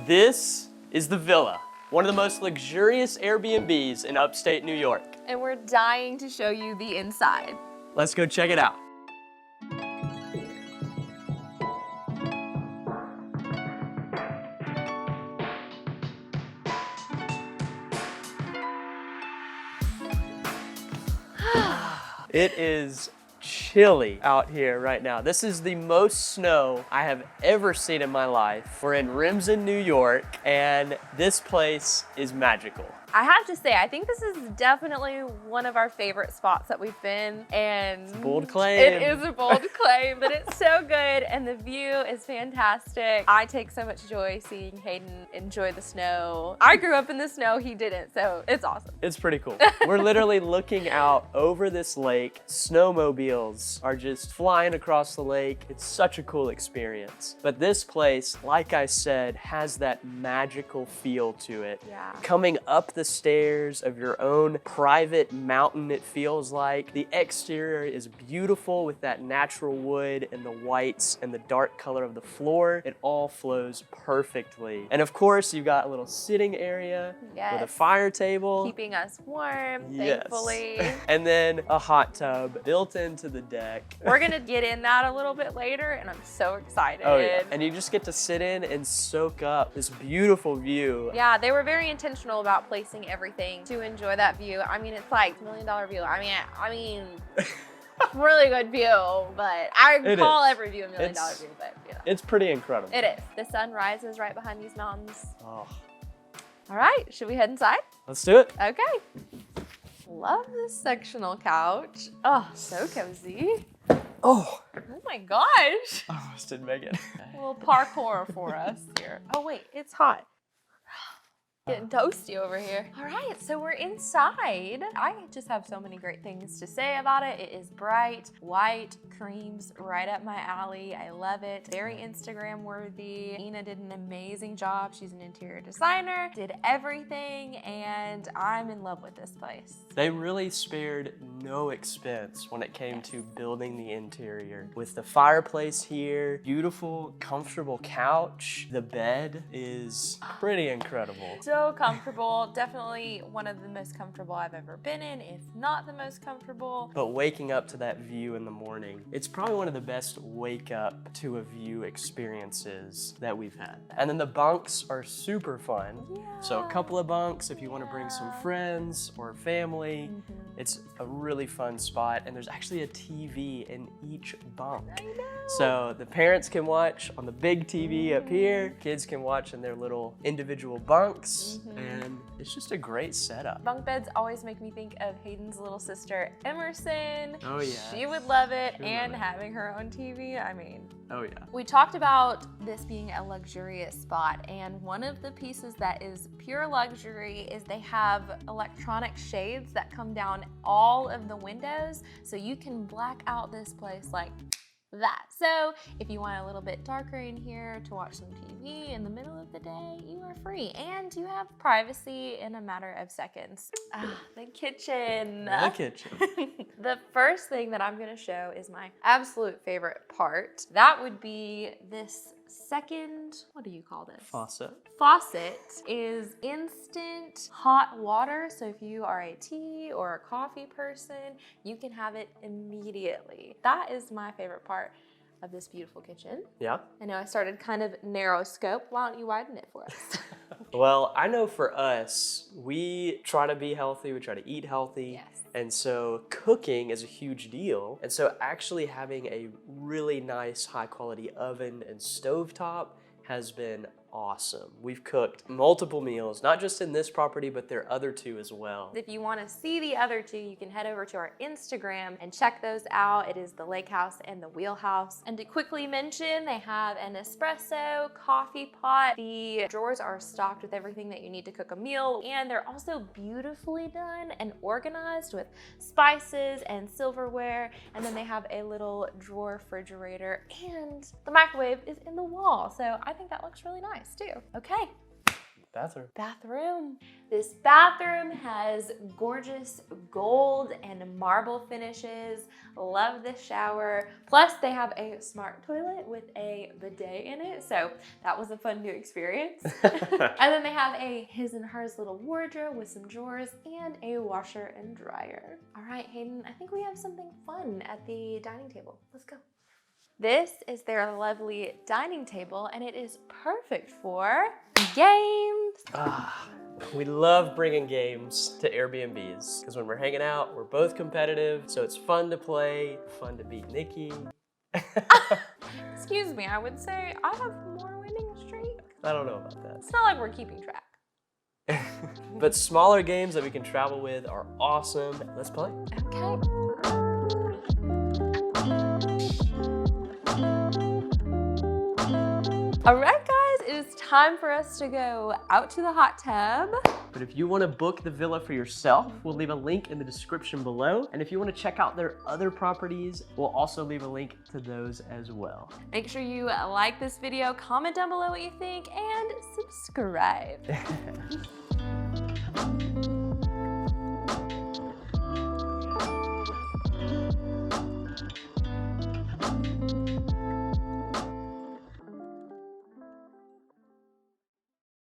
This is the Villa, one of the most luxurious Airbnbs in upstate New York. And we're dying to show you the inside. Let's go check it out. It is chilly out here right now. This is the most snow I have ever seen in my life. We're in Remsen, New York, and this place is magical. I have to say, I think this is definitely one of our favorite spots that we've been, and It's a bold claim. It is a bold claim, but it's so good, and the view is fantastic. I take so much joy seeing Hayden enjoy the snow. I grew up in the snow, he didn't, so it's awesome. It's pretty cool. We're literally looking out over this lake. Snowmobiles are just flying across the lake. It's such a cool experience. But this place, like I said, has that magical feel to it. Yeah. Coming up the stairs of your own private mountain, it feels like. The exterior is beautiful with that natural wood and the whites and the dark color of the floor. It all flows perfectly. And of course, you've got a little sitting area with a fire table. Keeping us warm, Yes. thankfully. And then a hot tub built into the deck. We're gonna get in that a little bit later, and I'm so excited. Oh yeah, and you just get to sit in and soak up this beautiful view. Yeah, they were very intentional about placing everything to enjoy that view. I mean, it's like $1 million view. I mean, really good view, but I call every view $1 million view, but yeah. It's pretty incredible. It is. The sun rises right behind these mountains. Oh. All right, should we head inside? Let's do it. Okay. Love this sectional couch. Oh, so cozy. Oh. Oh my gosh. I almost didn't make it. A little parkour for us here. Oh wait, it's hot. Getting toasty over here. All right, so we're inside. I just have so many great things to say about it. It is bright, white, creams right up my alley. I love it. Very Instagram worthy. Ina did an amazing job. She's an interior designer, did everything, and I'm in love with this place. They really spared no expense when it came to building the interior. With the fireplace here, beautiful, comfortable couch. The bed is pretty incredible. So comfortable, definitely one of the most comfortable I've ever been in, if not the most comfortable. But waking up to that view in the morning, it's probably one of the best wake up to a view experiences that we've had. And then the bunks are super fun. Yeah. So a couple of bunks if you want to bring some friends or family. It's a really fun spot, and there's actually a TV in each bunk. I know. So the parents can watch on the big TV up here, kids can watch in their little individual bunks, and it's just a great setup. Bunk beds always make me think of Hayden's little sister, Emerson. Oh yeah. She would love it, She would and love it. having her own TV, I mean. Oh yeah. We talked about this being a luxurious spot, and one of the pieces that is pure luxury is they have electronic shades that come down all of the windows, so you can black out this place like that. So if you want a little bit darker in here to watch some TV in the middle of the day, you are free, and you have privacy in a matter of seconds. The kitchen. The kitchen. The first thing that I'm gonna show is my absolute favorite part. That would be this second, what do you call this? Faucet. Faucet is instant hot water. So if you are a tea or a coffee person, you can have it immediately. That is my favorite part of this beautiful kitchen. Yeah. I know I started kind of narrow scope. Why don't you widen it for us? Well, I know for us, we try to be healthy, we try to eat healthy. Yes. And so cooking is a huge deal. And so actually having a really nice high quality oven and stovetop has been awesome. We've cooked multiple meals, not just in this property, but there are other two as well. If you want to see the other two, you can head over to our Instagram and check those out. It is the Lake House and the Wheelhouse. And to quickly mention, they have an espresso coffee pot. The drawers are stocked with everything that you need to cook a meal, and they're also beautifully done and organized with spices and silverware. And then they have a little drawer refrigerator, and the microwave is in the wall. So I think that looks really nice too. Okay, Bathroom. This bathroom has gorgeous gold and marble finishes. Love the shower. Plus they have a smart toilet with a bidet in it. So that was a fun new experience. And then they have a his and hers little wardrobe with some drawers and a washer and dryer. All right, Hayden, I think we have something fun at the dining table. Let's go. This is their lovely dining table, and it is perfect for games. We love bringing games to Airbnbs because when we're hanging out, we're both competitive, so it's fun to play, fun to beat Nikki. Excuse me, I would say I have more winning streak. I don't know about that. It's not like we're keeping track. But smaller games that we can travel with are awesome. Let's play. Okay. All right, guys, it is time for us to go out to the hot tub. But if you want to book the villa for yourself, we'll leave a link in the description below. And if you want to check out their other properties, we'll also leave a link to those as well. Make sure you like this video, comment down below what you think, and subscribe.